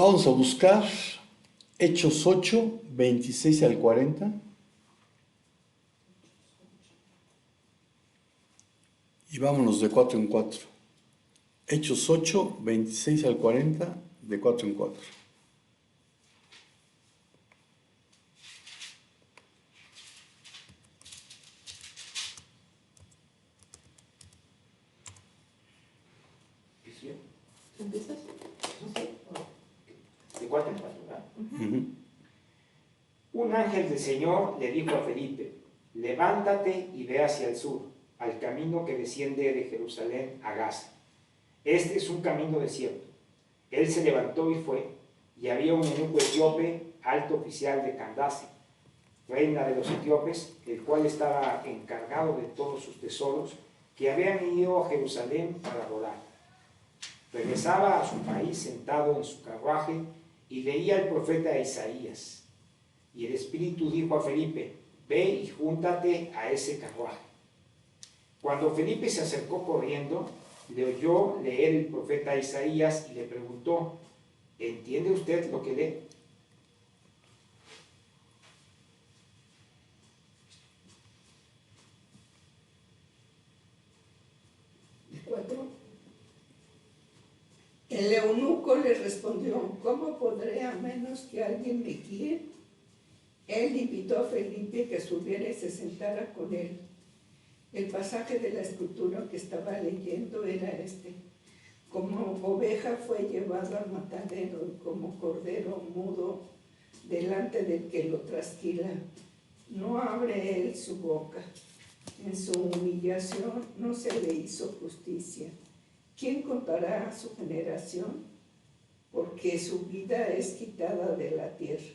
Vamos a buscar Hechos 8, 26 al 40. Y vámonos de 4 en 4. Hechos 8, 26 al 40, de 4 en 4. ¿Empiezas? De 4 en 4, ¿verdad? Un ángel del Señor le dijo a Felipe: levántate y ve hacia el sur, al camino que desciende de Jerusalén a Gaza. Este es un camino desierto. Él se levantó y fue, y había un eunuco etíope, alto oficial de Candace, reina de los etíopes, el cual estaba encargado de todos sus tesoros, que habían ido a Jerusalén para adorar. Regresaba a su país sentado en su carruaje y leía el profeta Isaías. Y el Espíritu dijo a Felipe: ve y júntate a ese carruaje. Cuando Felipe se acercó corriendo, le oyó leer el profeta Isaías y le preguntó: ¿entiende usted lo que lee? El eunuco le respondió: ¿cómo podré a menos que alguien me guíe? Él invitó a Felipe que subiera y se sentara con él. El pasaje de la escritura que estaba leyendo era este: como oveja fue llevado al matadero y como cordero mudo delante del que lo trasquila, no abre él su boca. En su humillación no se le hizo justicia. ¿Quién contará su generación? Porque su vida es quitada de la tierra.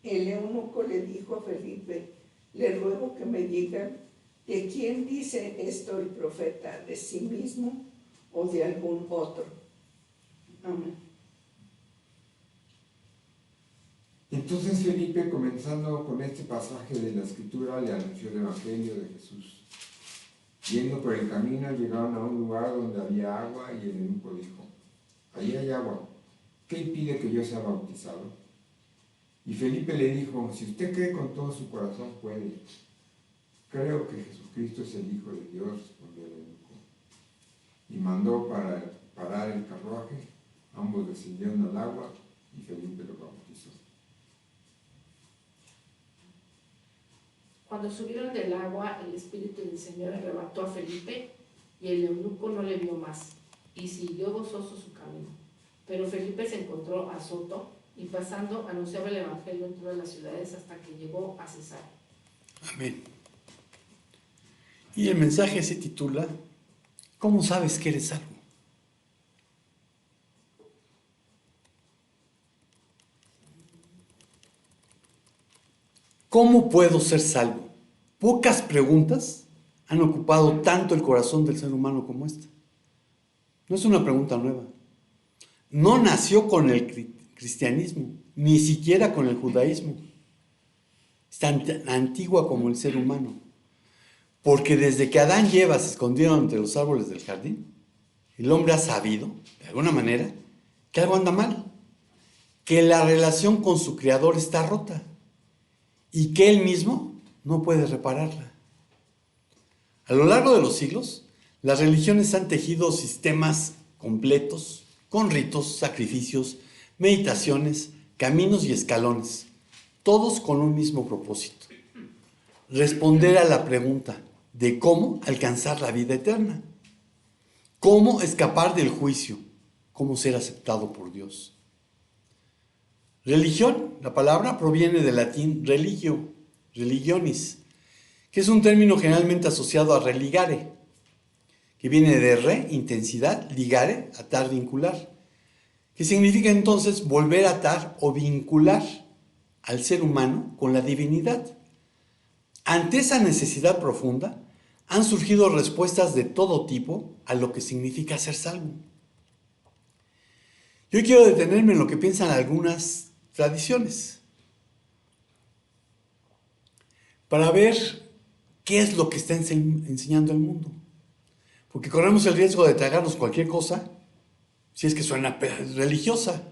El eunuco le dijo a Felipe: le ruego que me digan, ¿de quién dice esto el profeta? ¿De sí mismo o de algún otro? Amén. Entonces Felipe, comenzando con este pasaje de la Escritura, le anunció el Evangelio de Jesús. Yendo por el camino, llegaron a un lugar donde había agua, y el eunuco dijo: allí hay agua, ¿qué impide que yo sea bautizado? Y Felipe le dijo: si usted cree con todo su corazón, puede. Creo que Jesucristo es el Hijo de Dios, respondió el eunuco. Y mandó parar el carruaje, ambos descendieron al agua, y Felipe lo bautizó. Cuando subieron del agua, el Espíritu del Señor arrebató a Felipe, y el eunuco no le vio más, y siguió gozoso su camino. Pero Felipe se encontró a Azoto, y pasando anunciaba el Evangelio en todas las ciudades hasta que llegó a Cesarea. Amén. Y el mensaje se titula: ¿cómo sabes que eres salvo? ¿Cómo puedo ser salvo? Pocas preguntas han ocupado tanto el corazón del ser humano como esta. No es una pregunta nueva. No nació con el cristianismo, ni siquiera con el judaísmo. Es tan antigua como el ser humano. Porque desde que Adán y Eva se escondieron entre los árboles del jardín, el hombre ha sabido, de alguna manera, que algo anda mal, que la relación con su creador está rota y que él mismo no puede repararla. A lo largo de los siglos, las religiones han tejido sistemas completos, con ritos, sacrificios, meditaciones, caminos y escalones, todos con un mismo propósito: responder a la pregunta de cómo alcanzar la vida eterna, cómo escapar del juicio, cómo ser aceptado por Dios. Religión, la palabra proviene del latín religio, religionis, que es un término generalmente asociado a religare, que viene de re, intensidad, ligare, atar, vincular, que significa entonces volver a atar o vincular al ser humano con la divinidad. Ante esa necesidad profunda, han surgido respuestas de todo tipo a lo que significa ser salvo. Yo quiero detenerme en lo que piensan algunas tradiciones, para ver qué es lo que está enseñando el mundo. Porque corremos el riesgo de tragarnos cualquier cosa Si es que suena religiosa.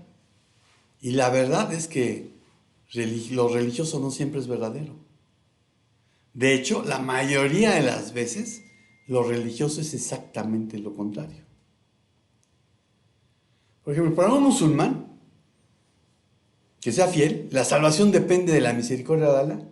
Y la verdad es que lo religioso no siempre es verdadero. De hecho, la mayoría de las veces, lo religioso es exactamente lo contrario. Por ejemplo, para un musulmán que sea fiel, la salvación depende de la misericordia de Alá.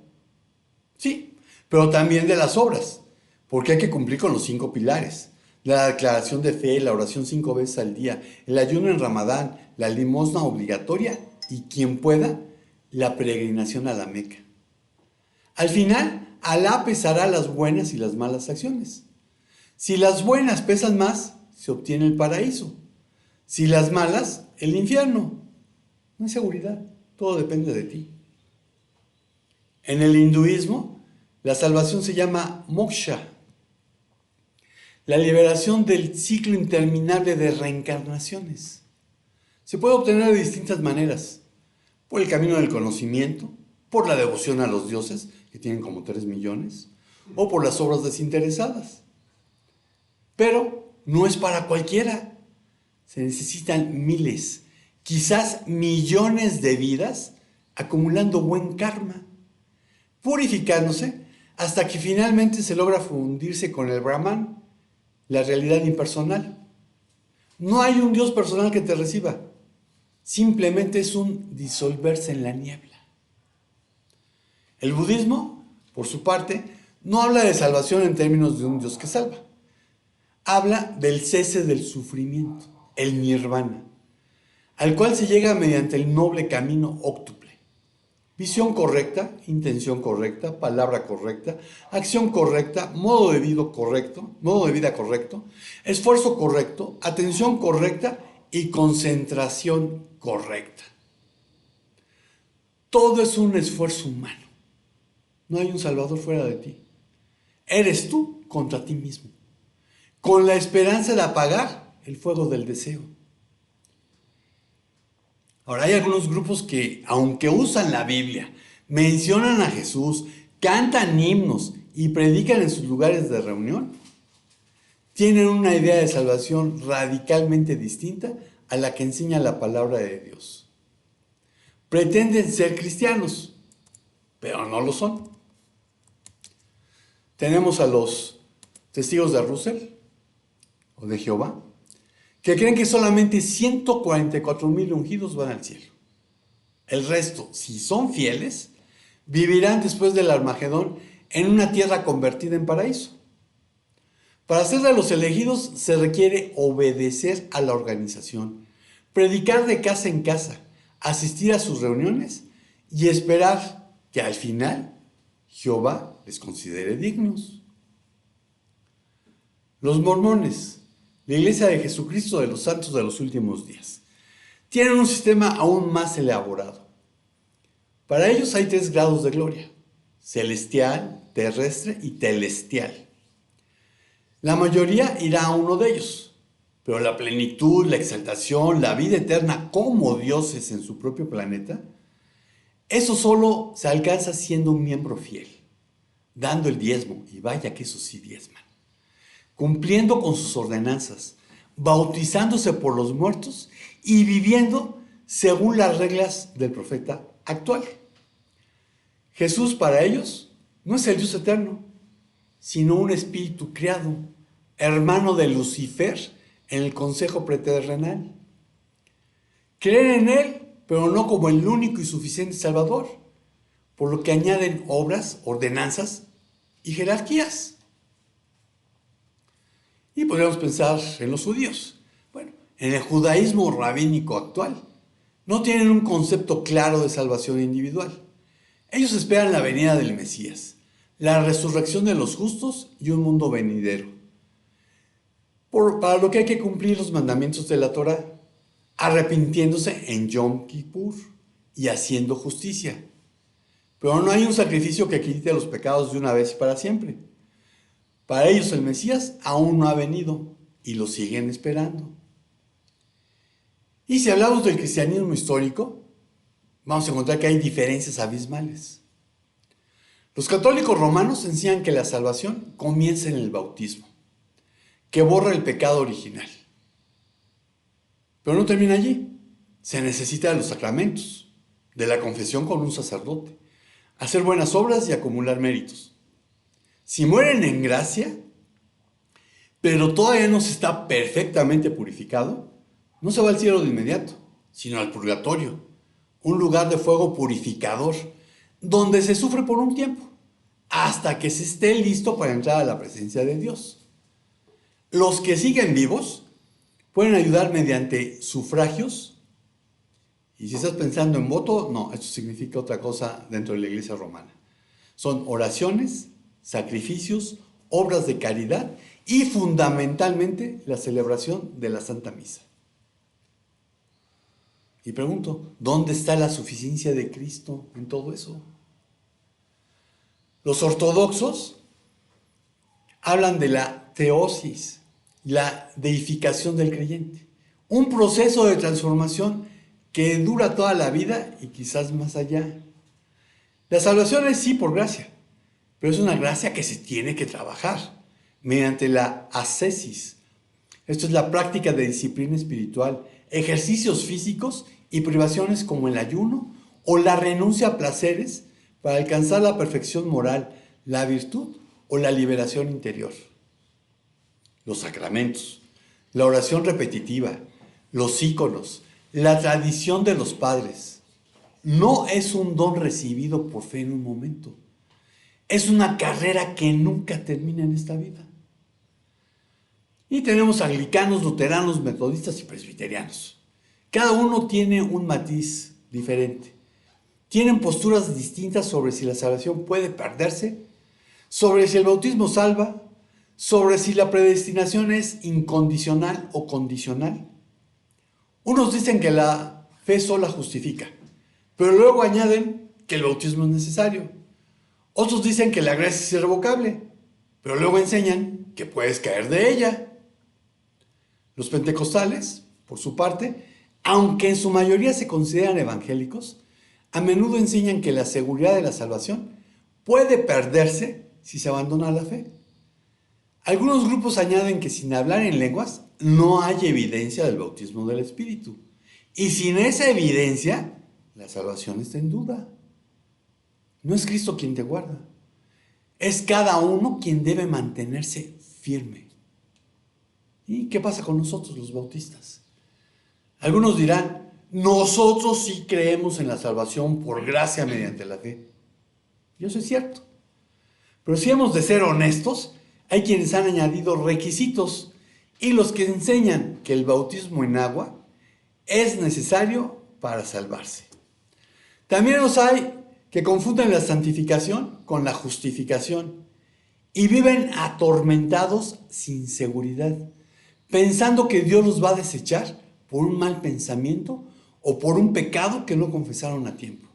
Sí, pero también de las obras, porque hay que cumplir con los 5 pilares. La declaración de fe, la oración 5 veces al día, el ayuno en Ramadán, la limosna obligatoria y, quien pueda, la peregrinación a la Meca. Al final, Alá pesará las buenas y las malas acciones. Si las buenas pesan más, se obtiene el paraíso. Si las malas, el infierno. No hay seguridad, todo depende de ti. En el hinduismo, la salvación se llama moksha, la liberación del ciclo interminable de reencarnaciones. Se puede obtener de distintas maneras: por el camino del conocimiento, por la devoción a los dioses, que tienen como 3 millones, o por las obras desinteresadas. Pero no es para cualquiera. Se necesitan miles, quizás millones de vidas acumulando buen karma, purificándose hasta que finalmente se logra fundirse con el Brahman, la realidad impersonal. No hay un Dios personal que te reciba, simplemente es un disolverse en la niebla. El budismo, por su parte, no habla de salvación en términos de un Dios que salva. Habla del cese del sufrimiento, el nirvana, al cual se llega mediante el noble camino óctuple. Visión correcta, intención correcta, palabra correcta, acción correcta, modo de vida correcto, esfuerzo correcto, atención correcta y concentración correcta. Todo es un esfuerzo humano. No hay un salvador fuera de ti. Eres tú contra ti mismo, con la esperanza de apagar el fuego del deseo. Ahora, hay algunos grupos que, aunque usan la Biblia, mencionan a Jesús, cantan himnos y predican en sus lugares de reunión, tienen una idea de salvación radicalmente distinta a la que enseña la palabra de Dios. Pretenden ser cristianos, pero no lo son. Tenemos a los testigos de Russell o de Jehová, que creen que solamente 144,000 ungidos van al cielo. El resto, si son fieles, vivirán después del Armagedón en una tierra convertida en paraíso. Para ser de los elegidos se requiere obedecer a la organización, predicar de casa en casa, asistir a sus reuniones y esperar que al final Jehová les considere dignos. Los mormones, la Iglesia de Jesucristo de los Santos de los Últimos Días, tienen un sistema aún más elaborado. Para ellos hay 3 grados de gloria: celestial, terrestre y telestial. La mayoría irá a uno de ellos, pero la plenitud, la exaltación, la vida eterna como dioses en su propio planeta, eso solo se alcanza siendo un miembro fiel, dando el diezmo, y vaya que eso sí diezman, cumpliendo con sus ordenanzas, bautizándose por los muertos y viviendo según las reglas del profeta actual. Jesús para ellos no es el Dios eterno, sino un espíritu criado, hermano de Lucifer en el consejo preterrenal. Creen en Él, pero no como el único y suficiente Salvador, por lo que añaden obras, ordenanzas y jerarquías. Y podríamos pensar en los judíos. Bueno, en el judaísmo rabínico actual no tienen un concepto claro de salvación individual. Ellos esperan la venida del Mesías, la resurrección de los justos y un mundo venidero. Para lo que hay que cumplir los mandamientos de la Torá, arrepintiéndose en Yom Kippur y haciendo justicia. Pero no hay un sacrificio que quite los pecados de una vez y para siempre. Para ellos el Mesías aún no ha venido y lo siguen esperando. Y si hablamos del cristianismo histórico, vamos a encontrar que hay diferencias abismales. Los católicos romanos enseñan que la salvación comienza en el bautismo, que borra el pecado original. Pero no termina allí. Se necesita de los sacramentos, de la confesión con un sacerdote, hacer buenas obras y acumular méritos. Si mueren en gracia, pero todavía no se está perfectamente purificado, no se va al cielo de inmediato, sino al purgatorio, un lugar de fuego purificador, donde se sufre por un tiempo, hasta que se esté listo para entrar a la presencia de Dios. Los que siguen vivos pueden ayudar mediante sufragios, y si estás pensando en voto, no, esto significa otra cosa dentro de la Iglesia romana. Son oraciones, sacrificios, obras de caridad y fundamentalmente la celebración de la Santa Misa. Y pregunto, ¿dónde está la suficiencia de Cristo en todo eso? Los ortodoxos hablan de la teosis, la deificación del creyente, un proceso de transformación que dura toda la vida y quizás más allá. La salvación es sí por gracia, pero es una gracia que se tiene que trabajar mediante la ascesis. Esto es la práctica de disciplina espiritual, ejercicios físicos y privaciones como el ayuno o la renuncia a placeres para alcanzar la perfección moral, la virtud o la liberación interior. Los sacramentos, la oración repetitiva, los íconos, la tradición de los padres, no es un don recibido por fe en un momento. Es una carrera que nunca termina en esta vida. Y tenemos anglicanos, luteranos, metodistas y presbiterianos. Cada uno tiene un matiz diferente. Tienen posturas distintas sobre si la salvación puede perderse, sobre si el bautismo salva, sobre si la predestinación es incondicional o condicional. Unos dicen que la fe sola justifica, pero luego añaden que el bautismo es necesario. Otros dicen que la gracia es irrevocable, pero luego enseñan que puedes caer de ella. Los pentecostales, por su parte, aunque en su mayoría se consideran evangélicos, a menudo enseñan que la seguridad de la salvación puede perderse si se abandona la fe. Algunos grupos añaden que sin hablar en lenguas no hay evidencia del bautismo del Espíritu. Y sin esa evidencia, la salvación está en duda. No es Cristo quien te guarda. Es cada uno quien debe mantenerse firme. ¿Y qué pasa con nosotros los bautistas? Algunos dirán, nosotros sí creemos en la salvación por gracia mediante la fe. Y eso es cierto. Pero si hemos de ser honestos, hay quienes han añadido requisitos y los que enseñan que el bautismo en agua es necesario para salvarse. También los hay que confunden la santificación con la justificación y viven atormentados sin seguridad, pensando que Dios los va a desechar por un mal pensamiento o por un pecado que no confesaron a tiempo.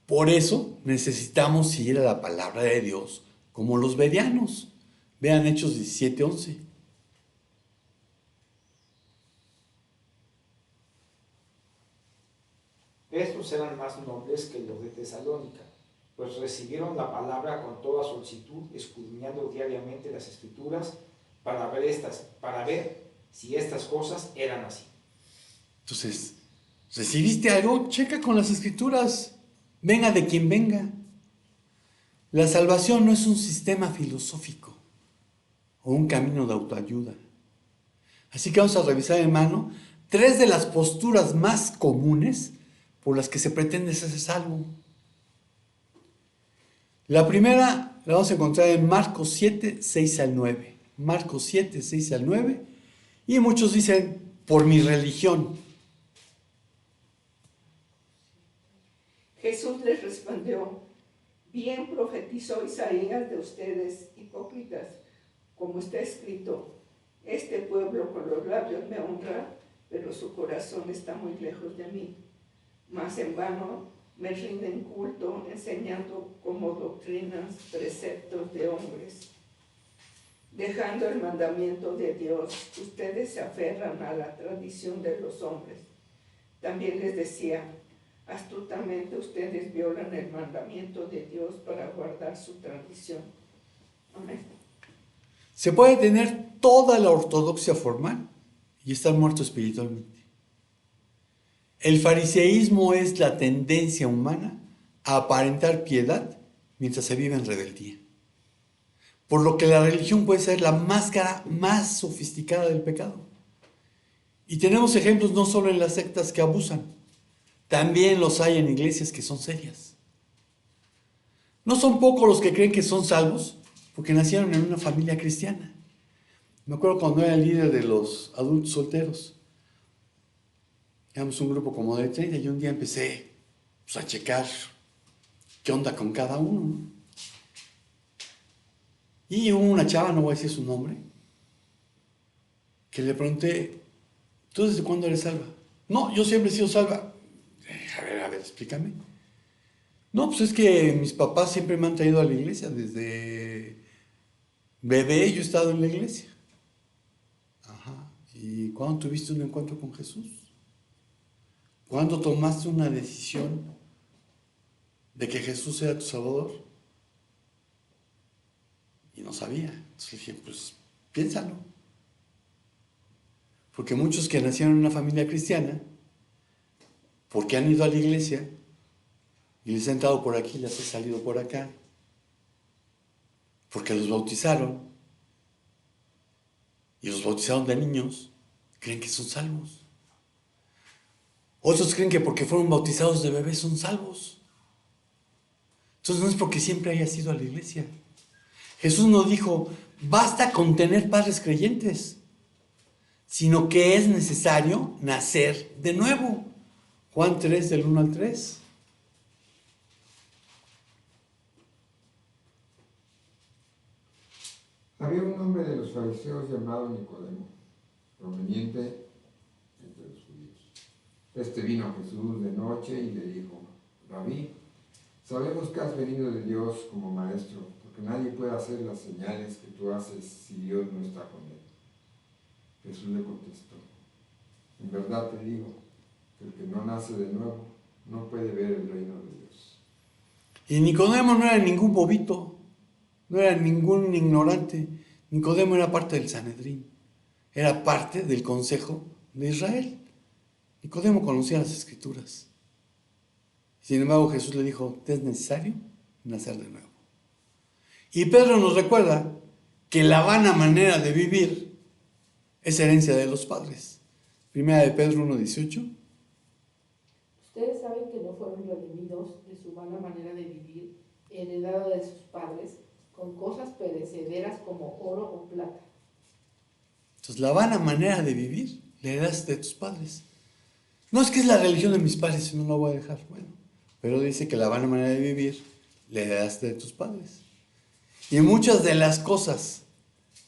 Por eso necesitamos ir a la palabra de Dios como los bereanos. Vean Hechos 17:11. Estos eran más nobles que los de Tesalónica, pues recibieron la palabra con toda solicitud, escudriñando diariamente las Escrituras para ver si estas cosas eran así. Entonces, ¿recibiste algo? Checa con las Escrituras, venga de quien venga. La salvación no es un sistema filosófico o un camino de autoayuda. Así que vamos a revisar, hermano, 3 de las posturas más comunes por las que se pretende ser salvo. La primera la vamos a encontrar en Marcos 7, 6 al 9. Marcos 7, 6 al 9. Y muchos dicen, por mi religión. Jesús les respondió, bien profetizó Isaías de ustedes, hipócritas, como está escrito, este pueblo con los labios me honra, pero su corazón está muy lejos de mí. Mas en vano me rinden culto enseñando como doctrinas preceptos de hombres. Dejando el mandamiento de Dios, ustedes se aferran a la tradición de los hombres. También les decía, astutamente ustedes violan el mandamiento de Dios para guardar su tradición. Amén. Se puede tener toda la ortodoxia formal y estar muerto espiritualmente. El fariseísmo es la tendencia humana a aparentar piedad mientras se vive en rebeldía. Por lo que la religión puede ser la máscara más sofisticada del pecado. Y tenemos ejemplos no solo en las sectas que abusan, también los hay en iglesias que son serias. No son pocos los que creen que son salvos porque nacieron en una familia cristiana. Me acuerdo cuando era el líder de los adultos solteros. Éramos un grupo como de 30 y un día empecé a checar qué onda con cada uno, ¿no? Y hubo una chava, no voy a decir su nombre, que le pregunté, ¿tú desde cuándo eres salva? No, yo siempre he sido salva. A ver, explícame. No, pues es que mis papás siempre me han traído a la iglesia. Desde bebé yo he estado en la iglesia. Ajá. ¿Y cuándo tuviste un encuentro con Jesús? ¿Cuándo tomaste una decisión de que Jesús era tu Salvador? Y no sabía. Entonces le dije, pues piénsalo. Porque muchos que nacieron en una familia cristiana, porque han ido a la iglesia, y les ha entrado por aquí, les ha salido por acá, porque los bautizaron, y los bautizaron de niños, creen que son salvos. Otros creen que porque fueron bautizados de bebés son salvos. Entonces no es porque siempre hayas ido a la iglesia. Jesús no dijo, basta con tener padres creyentes, sino que es necesario nacer de nuevo. Juan 3, del 1 al 3. Había un hombre de los fariseos llamado Nicodemo, proveniente entre los judíos. Este vino a Jesús de noche y le dijo, Rabí, sabemos que has venido de Dios como maestro, porque nadie puede hacer las señales que tú haces si Dios no está con él. Jesús le contestó, en verdad te digo, que el que no nace de nuevo no puede ver el reino de Dios. Y Nicodemo no era ningún bobito, no era ningún ignorante. Nicodemo era parte del Sanedrín, era parte del consejo de Israel. Nicodemo conocía las Escrituras. Sin embargo, Jesús le dijo, te es necesario nacer de nuevo. Y Pedro nos recuerda que la vana manera de vivir es herencia de los padres. Primera de Pedro 1:18. Ustedes saben que no fueron redimidos de su mala manera de vivir, heredada de sus padres, con cosas perecederas como oro o plata. Entonces, la vana manera de vivir la heredaste de tus padres. No es que es la religión de mis padres y no la voy a dejar. Bueno, pero dice que la vana manera de vivir la heredaste de tus padres. Y muchas de las cosas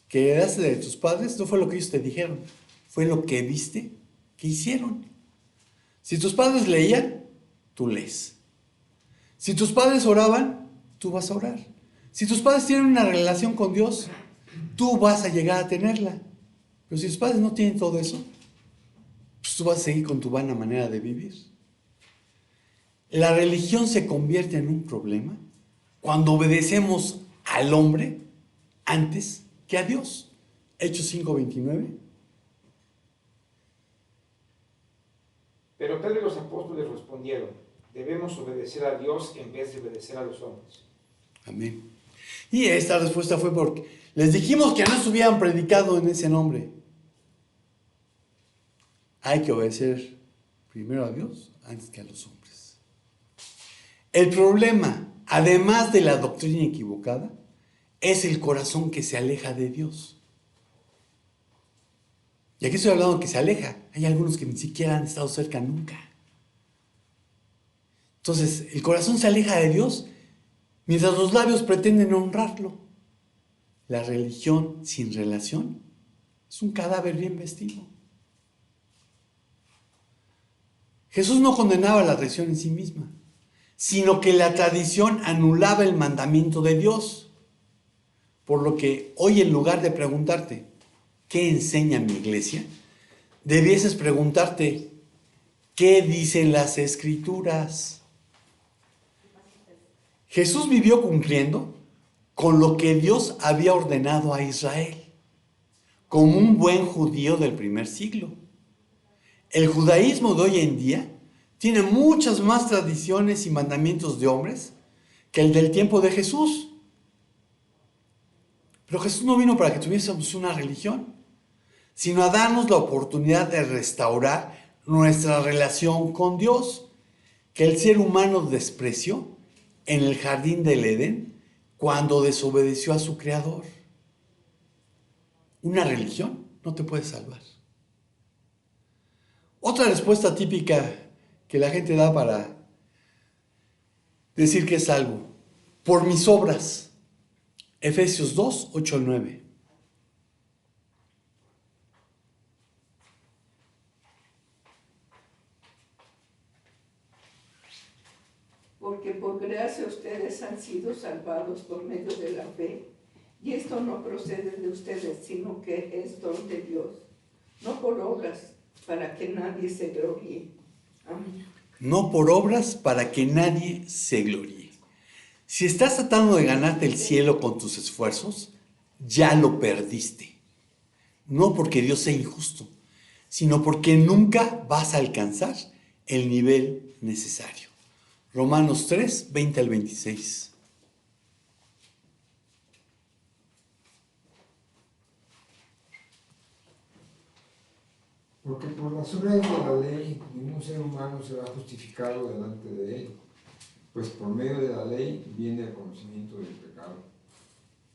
que heredaste de tus padres no fue lo que ellos te dijeron, fue lo que viste que hicieron. Si tus padres leían, tú lees. Si tus padres oraban, tú vas a orar. Si tus padres tienen una relación con Dios, tú vas a llegar a tenerla. Pero si tus padres no tienen todo eso, pues tú vas a seguir con tu vana manera de vivir. La religión se convierte en un problema cuando obedecemos al hombre antes que a Dios. Hechos 5:29. Pero Pedro y los apóstoles respondieron, debemos obedecer a Dios en vez de obedecer a los hombres. Amén. Y esta respuesta fue porque les dijimos que no estuvieran predicado en ese nombre. Hay que obedecer primero a Dios antes que a los hombres. El problema, además de la doctrina equivocada, es el corazón que se aleja de Dios. Y aquí estoy hablando que se aleja. Hay algunos que ni siquiera han estado cerca nunca. Entonces, el corazón se aleja de Dios mientras los labios pretenden honrarlo. La religión sin relación es un cadáver bien vestido. Jesús no condenaba la tradición en sí misma, sino que la tradición anulaba el mandamiento de Dios. Por lo que hoy, en lugar de preguntarte, ¿qué enseña mi iglesia?, debieses preguntarte, ¿qué dicen las Escrituras? Jesús vivió cumpliendo con lo que Dios había ordenado a Israel. como un buen judío del primer siglo. El judaísmo de hoy en día tiene muchas más tradiciones y mandamientos de hombres que el del tiempo de Jesús. Pero Jesús no vino para que tuviésemos una religión, sino a darnos la oportunidad de restaurar nuestra relación con Dios, que el ser humano despreció en el jardín del Edén cuando desobedeció a su creador. Una religión no te puede salvar. Otra respuesta típica que la gente da para decir que es salvo: por mis obras. Efesios 2, 8 al 9. Porque por gracia ustedes han sido salvados por medio de la fe, y esto no procede de ustedes, sino que es don de Dios, no por obras, para que nadie se gloríe. Amén. No por obras para que nadie se gloríe. Si estás tratando de ganarte el cielo con tus esfuerzos, ya lo perdiste. No porque Dios sea injusto, sino porque nunca vas a alcanzar el nivel necesario. Romanos 3, 20 al 26. Porque por las obras de la ley ningún ser humano será justificado delante de él, pues por medio de la ley viene el conocimiento del pecado.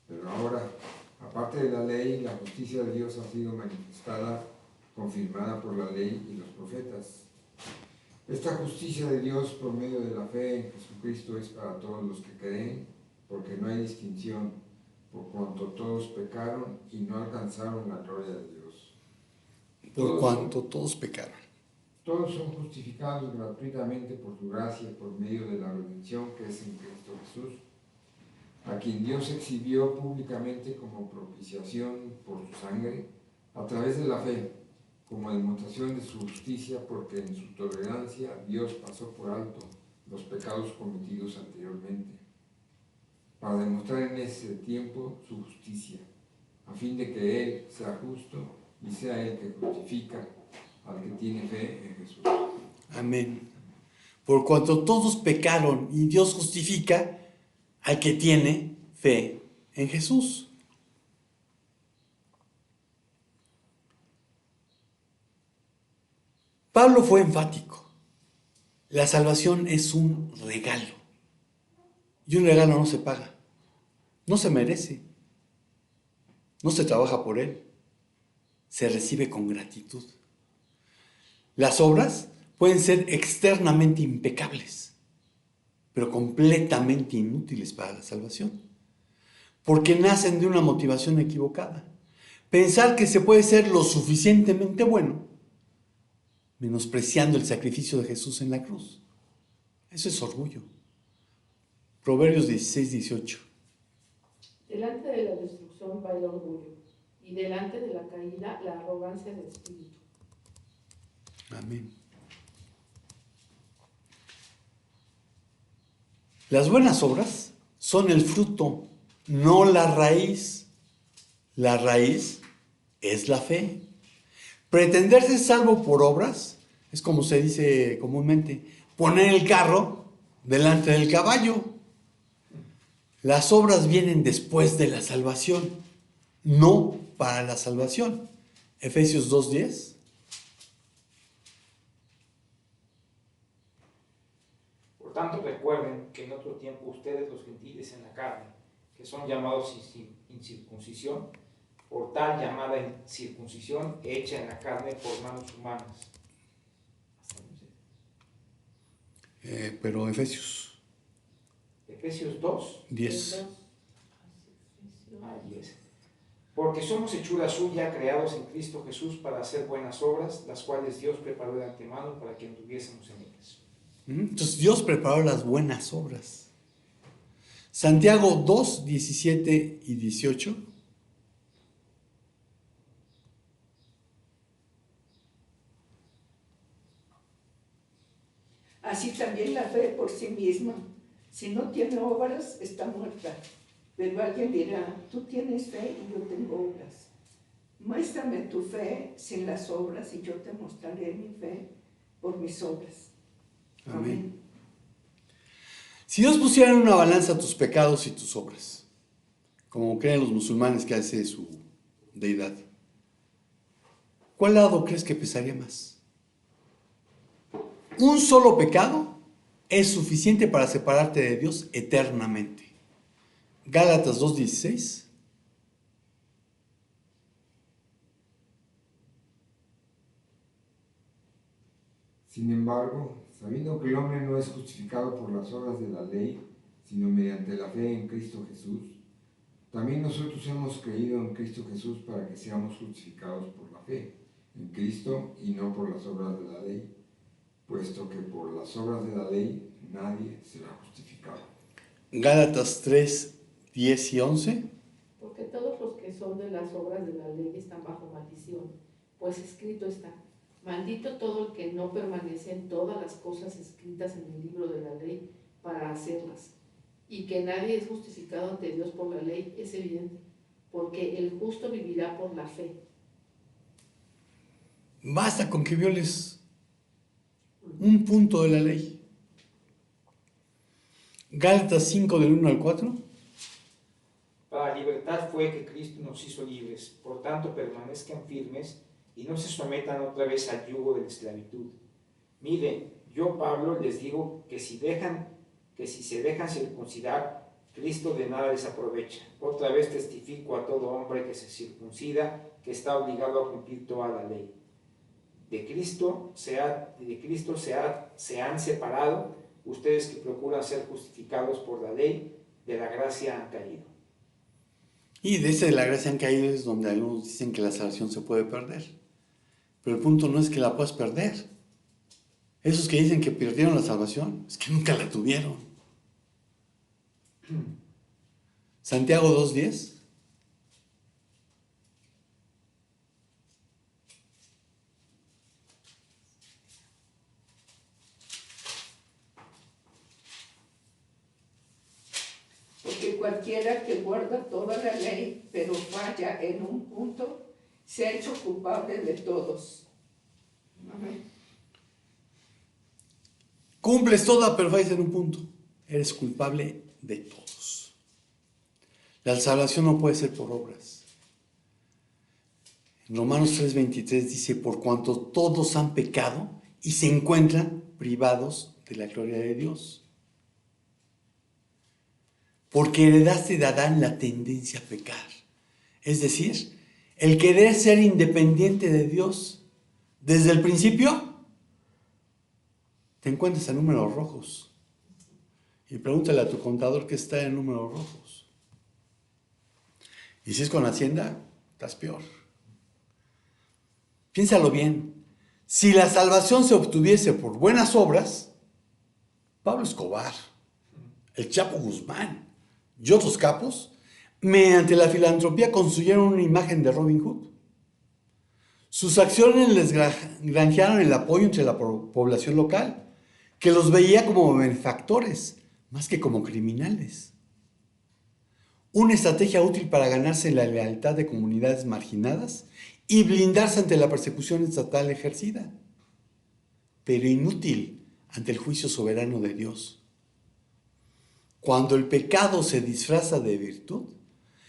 Pero ahora, aparte de la ley, la justicia de Dios ha sido manifestada, confirmada por la ley y los profetas. Esta justicia de Dios por medio de la fe en Jesucristo es para todos los que creen, porque no hay distinción, por cuanto todos pecaron y no alcanzaron la gloria de Dios. Por cuanto todos pecaron. Todos son justificados gratuitamente por su gracia, por medio de la redención que es en Cristo Jesús, a quien Dios exhibió públicamente como propiciación por su sangre, a través de la fe, como demostración de su justicia, porque en su tolerancia Dios pasó por alto los pecados cometidos anteriormente, para demostrar en ese tiempo su justicia, a fin de que Él sea justo y sea el que justifica al que tiene fe en Jesús. Amén. Por cuanto todos pecaron y Dios justifica al que tiene fe en Jesús. Pablo fue enfático. La salvación es un regalo. Y un regalo no se paga. No se merece. No se trabaja por él. Se recibe con gratitud. Las obras pueden ser externamente impecables, pero completamente inútiles para la salvación, porque nacen de una motivación equivocada. Pensar que se puede ser lo suficientemente bueno, menospreciando el sacrificio de Jesús en la cruz. Eso es orgullo. Proverbios 16, 18. Delante de la destrucción va el orgullo, y delante de la caída la arrogancia del espíritu. Amén. Las buenas obras son el fruto, no la raíz. La raíz es la fe. Pretender ser salvo por obras es, como se dice comúnmente, poner el carro delante del caballo. Las obras vienen después de la salvación, no para la salvación. Efesios 2:10. Por tanto, recuerden que en otro tiempo ustedes, los gentiles en la carne, que son llamados incircuncisión, por tal llamada circuncisión hecha en la carne por manos humanas. Pero Efesios 2, 10. 10. Porque somos hechura suya, creados en Cristo Jesús para hacer buenas obras, las cuales Dios preparó de antemano para que anduviésemos en ellas. Entonces Dios preparó las buenas obras. Santiago 2, 17 y 18. Así también la fe por sí misma, si no tiene obras, está muerta. Pero alguien dirá, tú tienes fe y yo tengo obras. Muéstrame tu fe sin las obras y yo te mostraré mi fe por mis obras. Amén. Si Dios pusiera en una balanza tus pecados y tus obras, como creen los musulmanes que hace su deidad, ¿cuál lado crees que pesaría más? Un solo pecado es suficiente para separarte de Dios eternamente. Gálatas 2:16. Sin embargo, sabiendo que el hombre no es justificado por las obras de la ley, sino mediante la fe en Cristo Jesús, también nosotros hemos creído en Cristo Jesús para que seamos justificados por la fe en Cristo y no por las obras de la ley, puesto que por las obras de la ley nadie será justificado. Gálatas 3:10 y 11. Porque todos los que son de las obras de la ley están bajo maldición, pues escrito está: maldito todo el que no permanece en todas las cosas escritas en el libro de la ley para hacerlas. Y que nadie es justificado ante Dios por la ley es evidente, porque el justo vivirá por la fe. Basta con que violes un punto de la ley. Gálatas 5 del 1 al 4. Para libertad fue que Cristo nos hizo libres, por tanto permanezcan firmes y no se sometan otra vez al yugo de la esclavitud. Miren, yo Pablo les digo que si se dejan circuncidar, Cristo de nada les aprovecha. Otra vez testifico a todo hombre que se circuncida que está obligado a cumplir toda la ley. De Cristo se han separado ustedes que procuran ser justificados por la ley, de la gracia han caído. Y de ese de la gracia han caído es donde algunos dicen que la salvación se puede perder. Pero el punto no es que la puedas perder. Esos que dicen que perdieron la salvación, es que nunca la tuvieron. Santiago 2:10. Porque cualquiera que guarda toda la ley, pero falla en un punto, se ha hecho culpable de todos. Amén. Cumples toda, pero fallas en un punto. Eres culpable de todos. La salvación no puede ser por obras. En Romanos 3:23 dice: por cuanto todos han pecado y se encuentran privados de la gloria de Dios. Porque heredaste de Adán la tendencia a pecar. Es decir, el querer ser independiente de Dios. Desde el principio, te encuentras en números rojos. Y pregúntale a tu contador que está en números rojos. Y si es con Hacienda, estás peor. Piénsalo bien. Si la salvación se obtuviese por buenas obras, Pablo Escobar, el Chapo Guzmán y otros capos, mediante la filantropía construyeron una imagen de Robin Hood. Sus acciones les granjearon el apoyo entre la población local, que los veía como benefactores, más que como criminales. Una estrategia útil para ganarse la lealtad de comunidades marginadas y blindarse ante la persecución estatal ejercida, pero inútil ante el juicio soberano de Dios. Cuando el pecado se disfraza de virtud,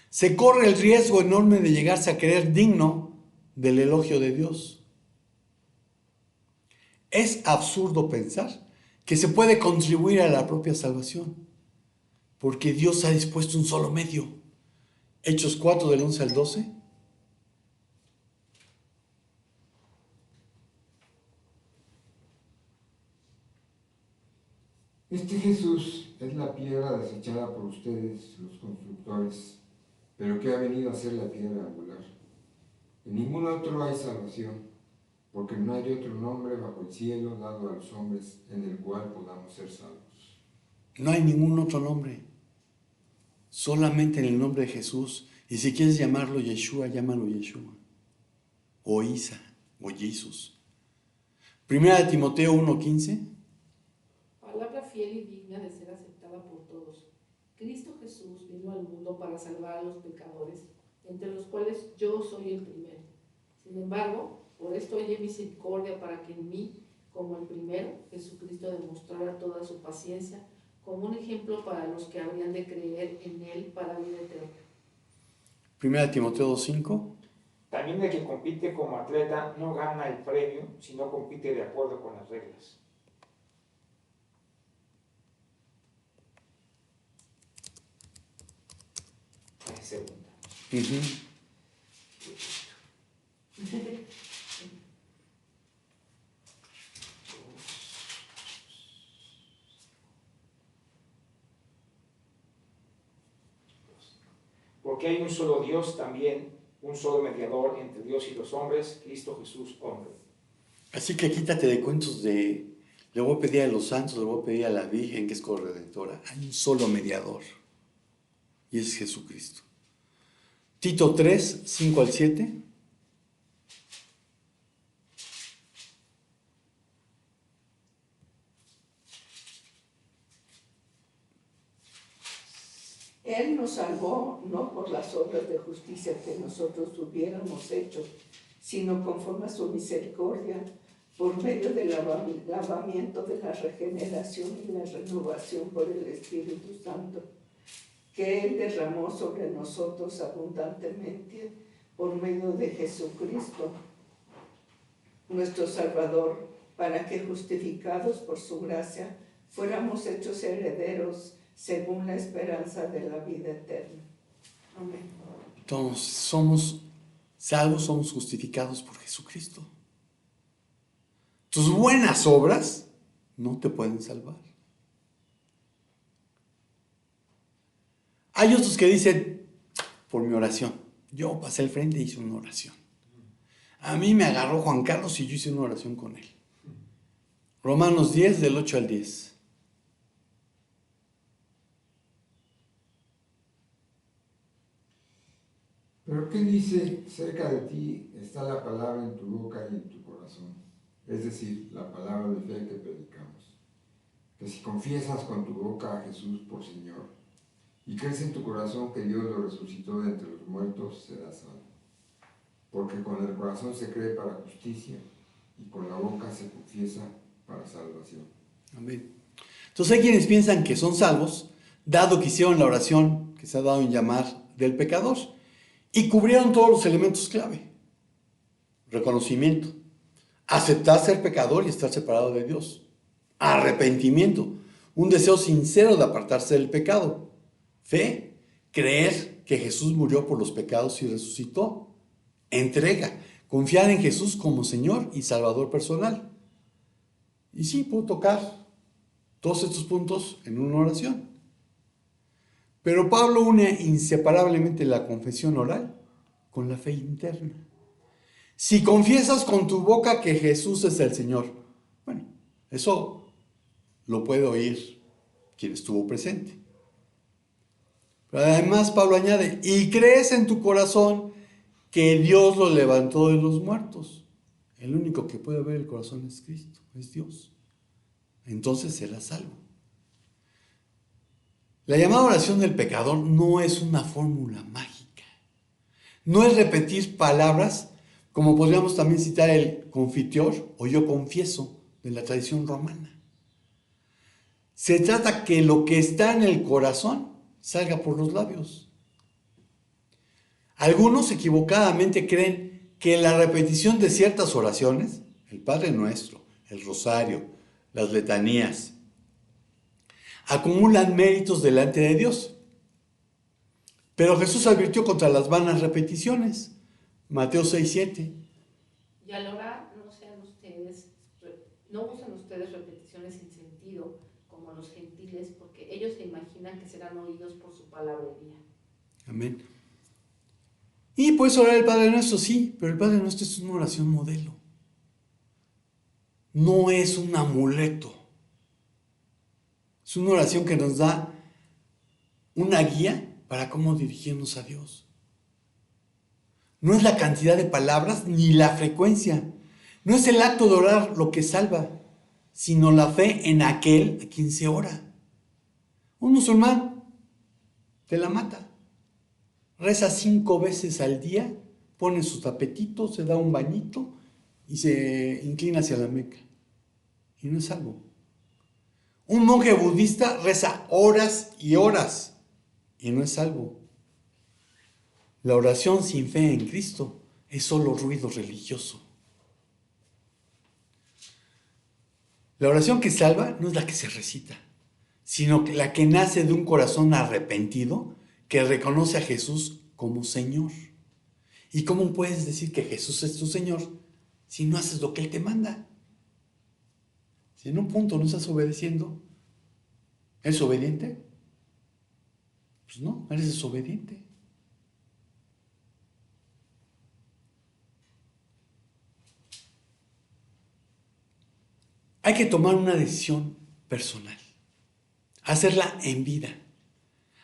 se corre el riesgo enorme de llegarse a creer digno del elogio de Dios. Es absurdo pensar que se puede contribuir a la propia salvación, porque Dios ha dispuesto un solo medio. Hechos 4 del 11 al 12. Este Jesús es la piedra desechada por ustedes, los constructores, pero que ha venido a ser la piedra angular. En ningún otro hay salvación, porque no hay otro nombre bajo el cielo dado a los hombres en el cual podamos ser salvos. No hay ningún otro nombre, solamente en el nombre de Jesús. Y si quieres llamarlo Yeshua, llámalo Yeshua, o Isa, o Jesús. Primera de Timoteo 1:15. Palabra fiel y digna de ser aceptada por todos. Cristo Jesús vino al mundo para salvar a los pecadores, entre los cuales yo soy el primero. Sin embargo, por esto hallé misericordia para que en mí, como el primero, Jesucristo demostrara toda su paciencia, como un ejemplo para los que habrían de creer en él para vida eterna. 1 Timoteo 2:5. También el que compite como atleta no gana el premio si no compite de acuerdo con las reglas. Es segunda. Porque hay un solo Dios también, un solo mediador entre Dios y los hombres, Cristo Jesús, hombre. Así que quítate de cuentos de, le voy a pedir a los santos, le voy a pedir a la Virgen que es corredentora. Hay un solo mediador y es Jesucristo. Tito 3, 5 al 7. Él nos salvó no por las obras de justicia que nosotros hubiéramos hecho, sino conforme a su misericordia, por medio del lavamiento de la regeneración y la renovación por el Espíritu Santo, que Él derramó sobre nosotros abundantemente por medio de Jesucristo, nuestro Salvador, para que justificados por su gracia fuéramos hechos herederos según la esperanza de la vida eterna. Amén. Entonces, somos salvos, somos justificados por Jesucristo. Tus buenas obras no te pueden salvar. Hay otros que dicen, por mi oración. Yo pasé al frente y hice una oración. A mí me agarró Juan Carlos y yo hice una oración con él. Romanos 10, del 8 al 10. Pero ¿qué dice? Cerca de ti está la palabra en tu boca y en tu corazón. Es decir, la palabra de fe que predicamos. Que si confiesas con tu boca a Jesús por Señor y crees en tu corazón que Dios lo resucitó de entre los muertos, serás salvo. Porque con el corazón se cree para justicia y con la boca se confiesa para salvación. Amén. Entonces hay quienes piensan que son salvos, dado que hicieron la oración que se ha dado en llamar del pecador, y cubrieron todos los elementos clave. Reconocimiento, aceptar ser pecador y estar separado de Dios. Arrepentimiento, un deseo sincero de apartarse del pecado. Fe, creer que Jesús murió por los pecados y resucitó. Entrega, confiar en Jesús como Señor y Salvador personal. Y sí, puedo tocar todos estos puntos en una oración. Pero Pablo une inseparablemente la confesión oral con la fe interna. Si confiesas con tu boca que Jesús es el Señor, bueno, eso lo puede oír quien estuvo presente. Pero además Pablo añade, y crees en tu corazón que Dios lo levantó de los muertos. El único que puede ver el corazón es Cristo, es Dios. Entonces serás salvo. La llamada oración del pecador no es una fórmula mágica. No es repetir palabras como podríamos también citar el confiteor o yo confieso de la tradición romana. Se trata que lo que está en el corazón salga por los labios. Algunos equivocadamente creen que la repetición de ciertas oraciones, el Padre Nuestro, el Rosario, las letanías, acumulan méritos delante de Dios. Pero Jesús advirtió contra las vanas repeticiones. Mateo 6:7. Y al orar, no usen ustedes repeticiones sin sentido, como los gentiles, porque ellos se imaginan que serán oídos por su palabrería. Amén. Y puedes orar el Padre Nuestro, sí, pero el Padre Nuestro es una oración modelo. No es un amuleto. Es una oración que nos da una guía para cómo dirigirnos a Dios. No es la cantidad de palabras ni la frecuencia. No es el acto de orar lo que salva, sino la fe en aquel a quien se ora. Un musulmán te la mata. reza 5 veces al día, pone su tapetito, se da un bañito y se inclina hacia la Meca. Y no es salvo. Un monje budista reza horas y horas y no es salvo. La oración sin fe en Cristo es solo ruido religioso. La oración que salva no es la que se recita, sino la que nace de un corazón arrepentido que reconoce a Jesús como Señor. ¿Y cómo puedes decir que Jesús es tu Señor si no haces lo que Él te manda? Si en un punto no estás obedeciendo, ¿eres obediente? Pues no, eres desobediente. Hay que tomar una decisión personal, hacerla en vida,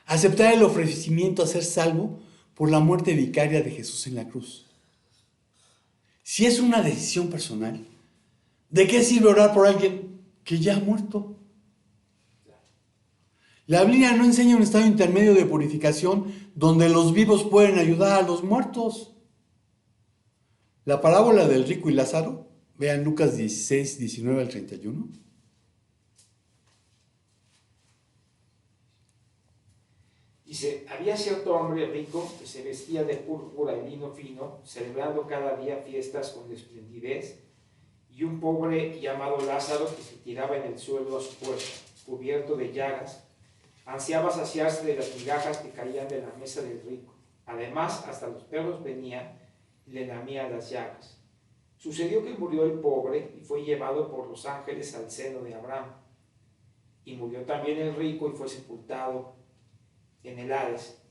aceptar el ofrecimiento a ser salvo por la muerte vicaria de Jesús en la cruz. Si es una decisión personal, ¿de qué sirve orar por alguien que ya ha muerto? La Biblia no enseña un estado intermedio de purificación donde los vivos pueden ayudar a los muertos. La parábola del rico y Lázaro, vean Lucas 16, 19 al 31. Dice, había cierto hombre rico que se vestía de púrpura y lino fino, celebrando cada día fiestas con esplendidez, y un pobre llamado Lázaro que se tiraba en el suelo a su puerta, cubierto de llagas, ansiaba saciarse de las migajas que caían de la mesa del rico. Además, hasta los perros venían y le lamían las llagas. Sucedió que murió el pobre y fue llevado por los ángeles al seno de Abraham. Y murió también el rico y fue sepultado en el Hades.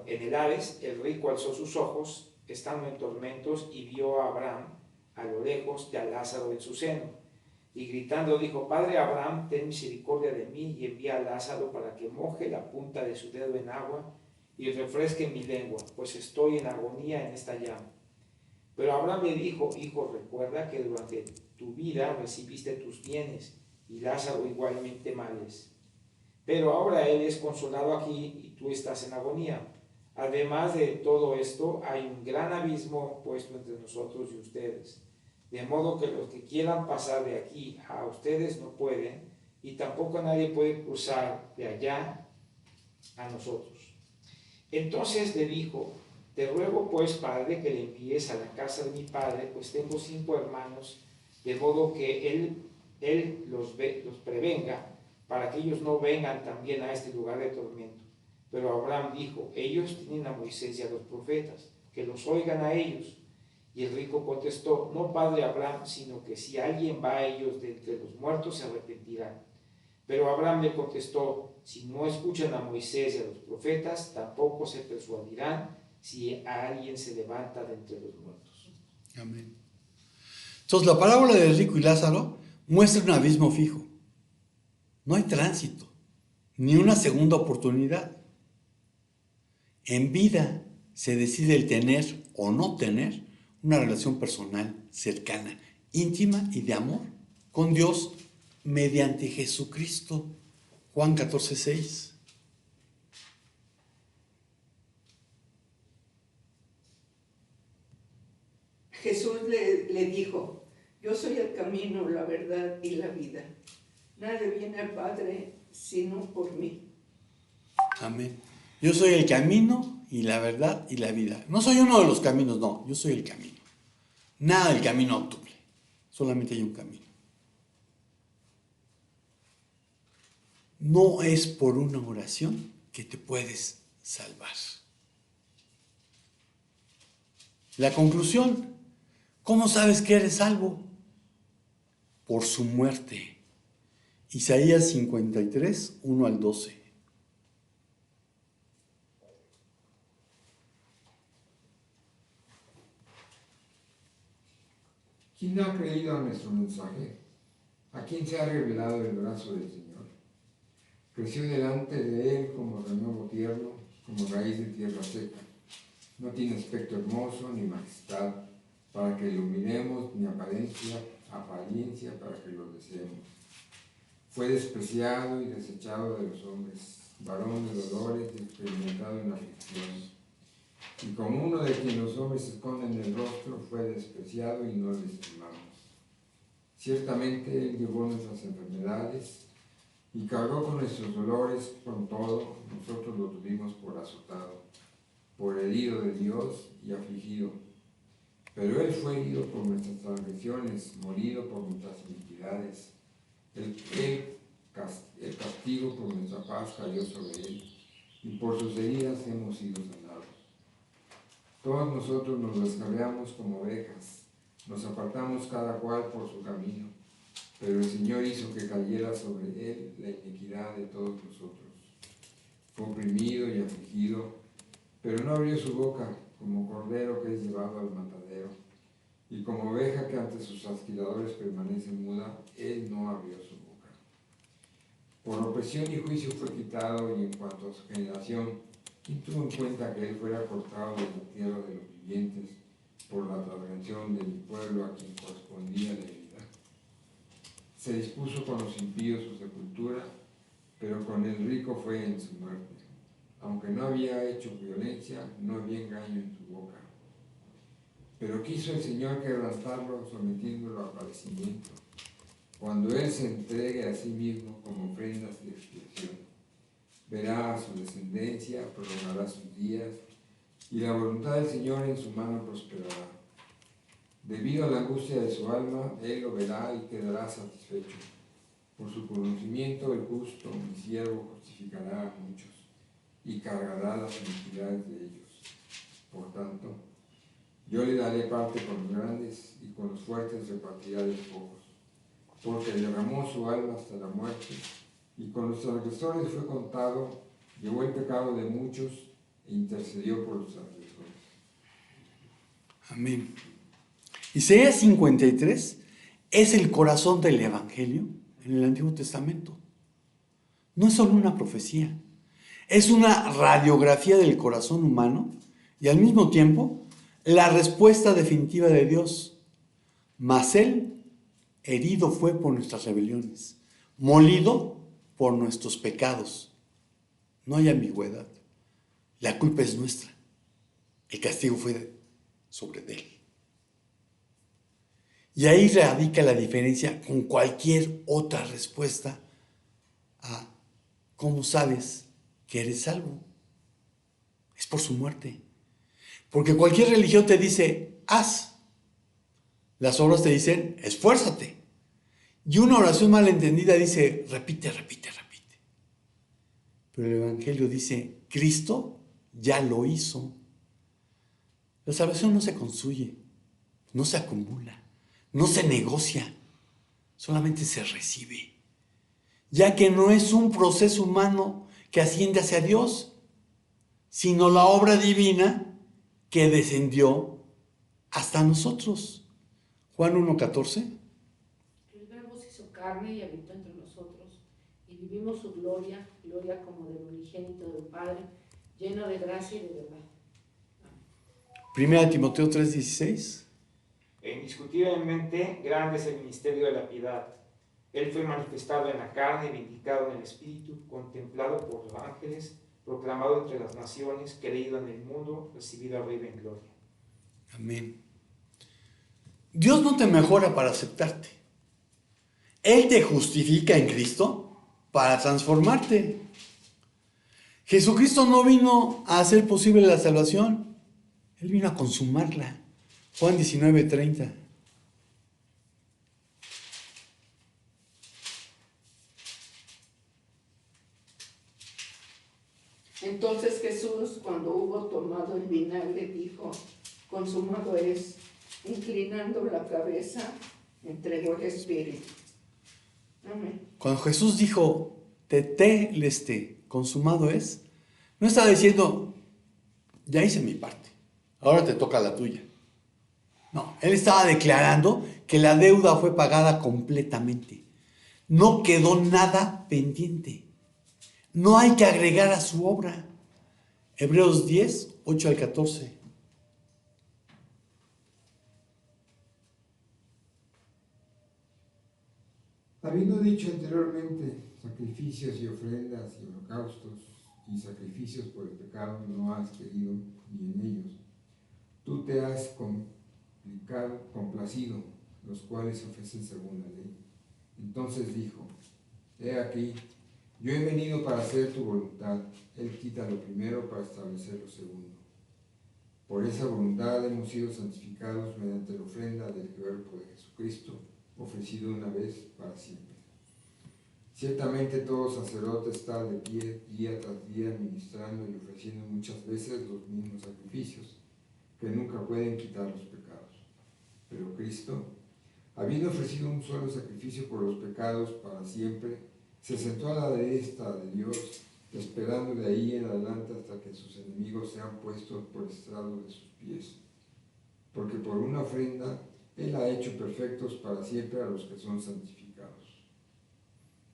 En el Hades, el rico alzó sus ojos, estando en tormentos, y vio a Abraham a lo lejos y a Lázaro en su seno. Y gritando dijo, Padre Abraham, ten misericordia de mí y envía a Lázaro para que moje la punta de su dedo en agua y refresque mi lengua, pues estoy en agonía en esta llama. Pero Abraham le dijo, hijo, recuerda que durante tu vida recibiste tus bienes y Lázaro igualmente males. Pero ahora él es consolado aquí y tú estás en agonía. Además de todo esto, hay un gran abismo puesto entre nosotros y ustedes. De modo que los que quieran pasar de aquí a ustedes no pueden, y tampoco nadie puede cruzar de allá a nosotros. Entonces le dijo, te ruego pues, Padre, que le envíes a la casa de mi padre, pues tengo 5 hermanos, de modo que él los prevenga, para que ellos no vengan también a este lugar de tormento. Pero Abraham dijo, ellos tienen a Moisés y a los profetas, que los oigan a ellos. Y el rico contestó, no, padre Abraham, sino que si alguien va a ellos de entre los muertos se arrepentirán. Pero Abraham le contestó, si no escuchan a Moisés y a los profetas, tampoco se persuadirán si a alguien se levanta de entre los muertos. Amén. Entonces la parábola del rico y Lázaro muestra un abismo fijo. No hay tránsito, ni una segunda oportunidad. En vida se decide el tener o no tener una relación personal, cercana, íntima y de amor con Dios mediante Jesucristo. Juan 14, 6. Jesús le dijo, yo soy el camino, la verdad y la vida. Nadie viene al Padre sino por mí. Amén. Yo soy el camino y la verdad y la vida. No soy uno de los caminos, no, yo soy el camino. Nada del camino autóctono, solamente hay un camino. No es por una oración que te puedes salvar. La conclusión, ¿cómo sabes que eres salvo? Por su muerte. Isaías 53, 1 al 12. ¿Quién ha creído a nuestro mensaje? ¿A quién se ha revelado el brazo del Señor? Creció delante de él como renuevo tierno, como raíz de tierra seca. No tiene aspecto hermoso ni majestad para que lo miremos, ni apariencia para que lo deseemos. Fue despreciado y desechado de los hombres, varón de dolores y experimentado en aflicción, y como uno de quien los hombres esconden el rostro, fue despreciado y no le estimamos. Ciertamente Él llevó nuestras enfermedades y cargó con nuestros dolores. Con todo, nosotros lo tuvimos por azotado, por herido de Dios y afligido. Pero Él fue herido por nuestras transgresiones, molido por nuestras iniquidades. El castigo por nuestra paz cayó sobre Él, y por sus heridas hemos sido sanados. Todos nosotros nos descarriamos como ovejas, nos apartamos cada cual por su camino, pero el Señor hizo que cayera sobre Él la iniquidad de todos nosotros. Fue oprimido y afligido, pero no abrió su boca, como cordero que es llevado al matadero, y como oveja que ante sus asquiladores permanece muda, Él no abrió su boca. Por opresión y juicio fue quitado, y en cuanto a su generación, ¿quién tuvo en cuenta que Él fuera cortado de la tierra de los vivientes por la transgresión de mi pueblo a quien correspondía la herida? Se dispuso con los impíos su sepultura, pero con el rico fue en su muerte. Aunque no había hecho violencia, no había engaño en su boca. Pero quiso el Señor quebrantarlo, sometiéndolo a padecimiento, cuando Él se entregue a sí mismo como ofrendas de expiación. Verá a su descendencia, prolongará sus días, y la voluntad del Señor en su mano prosperará. Debido a la angustia de su alma, Él lo verá y quedará satisfecho. Por su conocimiento, el justo, mi siervo, justificará a muchos, y cargará las iniquidades de ellos. Por tanto, yo le daré parte con los grandes, y con los fuertes repartirá de los pocos, porque derramó su alma hasta la muerte, y con los transgresores fue contado, llevó el pecado de muchos, e intercedió por los transgresores. Amén. Isaías 53 es el corazón del Evangelio en el Antiguo Testamento. No es solo una profecía, es una radiografía del corazón humano y al mismo tiempo la respuesta definitiva de Dios. Mas Él herido fue por nuestras rebeliones, molido por nuestros pecados. No hay ambigüedad. La culpa es nuestra. El castigo fue sobre Él. Y ahí radica la diferencia con cualquier otra respuesta a cómo sabes que eres salvo. Es por su muerte. Porque cualquier religión te dice, haz. Las obras te dicen, esfuérzate. Y una oración malentendida dice, repite, repite, repite. Pero el Evangelio dice, Cristo ya lo hizo. La salvación no se construye, no se acumula, no se negocia, solamente se recibe. Ya que no es un proceso humano que asciende hacia Dios, sino la obra divina que descendió hasta nosotros. Juan 1:14. El Verbo se hizo carne y habitó entre nosotros, y vivimos su gloria, gloria como del unigénito del Padre, lleno de gracia y de verdad. Primera Timoteo 3:16. E indiscutiblemente grande es el ministerio de la piedad. Él fue manifestado en la carne, vindicado en el Espíritu, contemplado por los ángeles, proclamado entre las naciones, creído en el mundo, recibido arriba en gloria. Amén. Dios no te mejora para aceptarte. Él te justifica en Cristo para transformarte. Jesucristo no vino a hacer posible la salvación, Él vino a consumarla. Juan 19:30. Entonces Jesús, cuando hubo tomado el vinagre, dijo, consumado es, inclinando la cabeza, entregó el espíritu. Amén. Cuando Jesús dijo, tetelestai, consumado es, no estaba diciendo, ya hice mi parte, ahora te toca la tuya. No, Él estaba declarando que la deuda fue pagada completamente. No quedó nada pendiente. No hay que agregar a su obra. Hebreos 10:8-14. Habiendo dicho anteriormente, sacrificios y ofrendas y holocaustos y sacrificios por el pecado no has querido ni en ellos. Tú te has complacido, los cuales se ofrecen según la ley. Entonces dijo: He aquí, yo he venido para hacer tu voluntad. Él quita lo primero para establecer lo segundo. Por esa voluntad hemos sido santificados mediante la ofrenda del cuerpo de Jesucristo, ofrecido una vez para siempre. Ciertamente todo sacerdote está de pie día tras día ministrando y ofreciendo muchas veces los mismos sacrificios, que nunca pueden quitar los pecados. Pero Cristo, habiendo ofrecido un solo sacrificio por los pecados para siempre, se sentó a la derecha de Dios, esperando de ahí en adelante hasta que sus enemigos sean puestos por estrado de sus pies. Porque por una ofrenda Él ha hecho perfectos para siempre a los que son santificados.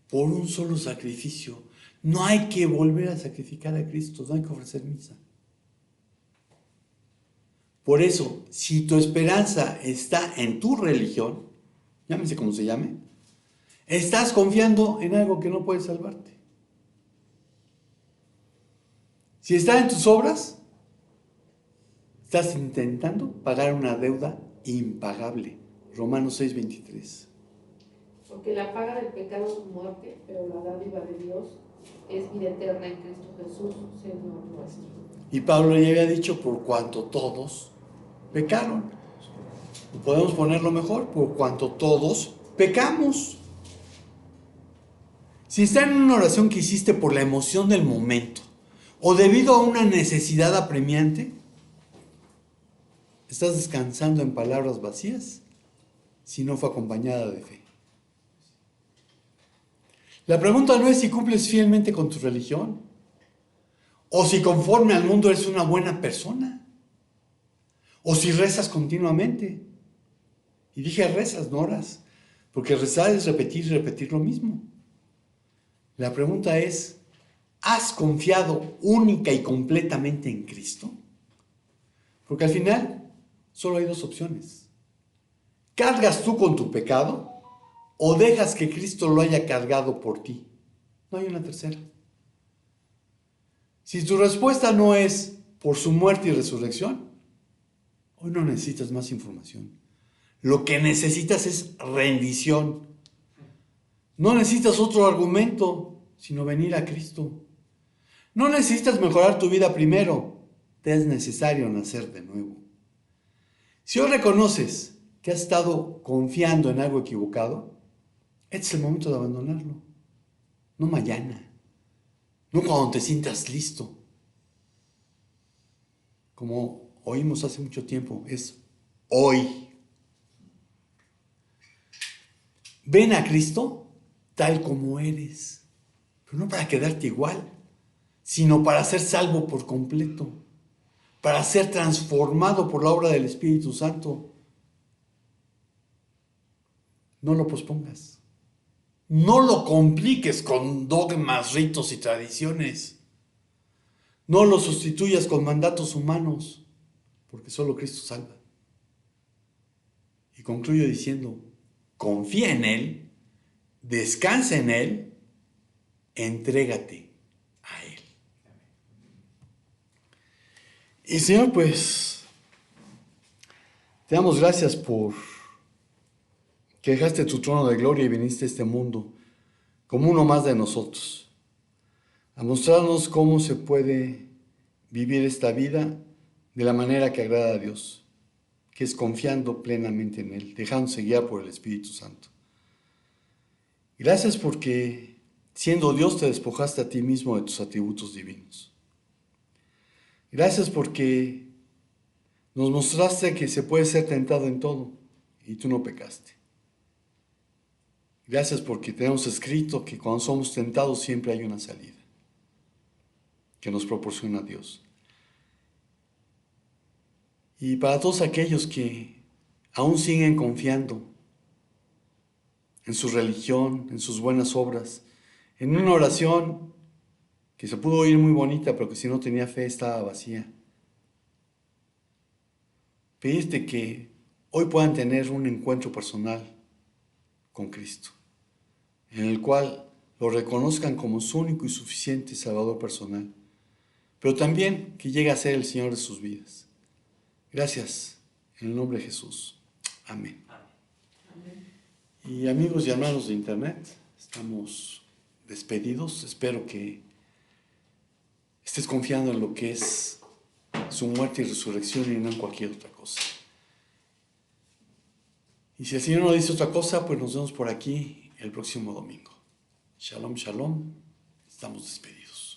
Por un solo sacrificio. No hay que volver a sacrificar a Cristo, no hay que ofrecer misa. Por eso, si tu esperanza está en tu religión, llámese como se llame, estás confiando en algo que no puede salvarte. Si está en tus obras, estás intentando pagar una deuda impagable. Romanos 6:23. Porque la paga del pecado es muerte, pero la dádiva de Dios es vida eterna en Cristo Jesús, Señor nuestro. Y Pablo ya había dicho: por cuanto todos pecaron. Podemos ponerlo mejor: por cuanto todos pecamos. Si está en una oración que hiciste por la emoción del momento o debido a una necesidad apremiante, estás descansando en palabras vacías si no fue acompañada de fe. La pregunta no es si cumples fielmente con tu religión o si conforme al mundo eres una buena persona o si rezas continuamente. Y dije rezas, no oras, porque rezar es repetir y repetir lo mismo. La pregunta es: ¿has confiado única y completamente en Cristo? Porque al final solo hay dos opciones. ¿Cargas tú con tu pecado o dejas que Cristo lo haya cargado por ti? No hay una tercera. Si tu respuesta no es por su muerte y resurrección, hoy no necesitas más información. Lo que necesitas es rendición. No necesitas otro argumento, sino venir a Cristo. No necesitas mejorar tu vida primero, te es necesario nacer de nuevo. Si hoy reconoces que has estado confiando en algo equivocado, este es el momento de abandonarlo. No mañana, no cuando te sientas listo. Como oímos hace mucho tiempo, es hoy. Ven a Cristo tal como eres, pero no para quedarte igual, sino para ser salvo por completo, para ser transformado por la obra del Espíritu Santo. No lo pospongas. No lo compliques con dogmas, ritos y tradiciones. No lo sustituyas con mandatos humanos, porque solo Cristo salva. Y concluyo diciendo: confía en Él, descansa en Él, entrégate a Él. Y Señor, pues, te damos gracias por que dejaste tu trono de gloria y viniste a este mundo como uno más de nosotros, a mostrarnos cómo se puede vivir esta vida de la manera que agrada a Dios, que es confiando plenamente en Él, dejándose guiar por el Espíritu Santo. Gracias porque, siendo Dios, te despojaste a ti mismo de tus atributos divinos. Gracias porque nos mostraste que se puede ser tentado en todo y tú no pecaste. Gracias porque tenemos escrito que cuando somos tentados siempre hay una salida que nos proporciona Dios. Y para todos aquellos que aún siguen confiando en su religión, en sus buenas obras, en una oración que se pudo oír muy bonita, pero que si no tenía fe estaba vacía, pedirte que hoy puedan tener un encuentro personal con Cristo, en el cual lo reconozcan como su único y suficiente Salvador personal, pero también que llegue a ser el Señor de sus vidas. Gracias, en el nombre de Jesús. Amén. Y amigos y hermanos de Internet, estamos despedidos. Espero que estés confiando en lo que es su muerte y resurrección y no en cualquier otra cosa. Y si el Señor no dice otra cosa, pues nos vemos por aquí el próximo domingo. Shalom, shalom. Estamos despedidos.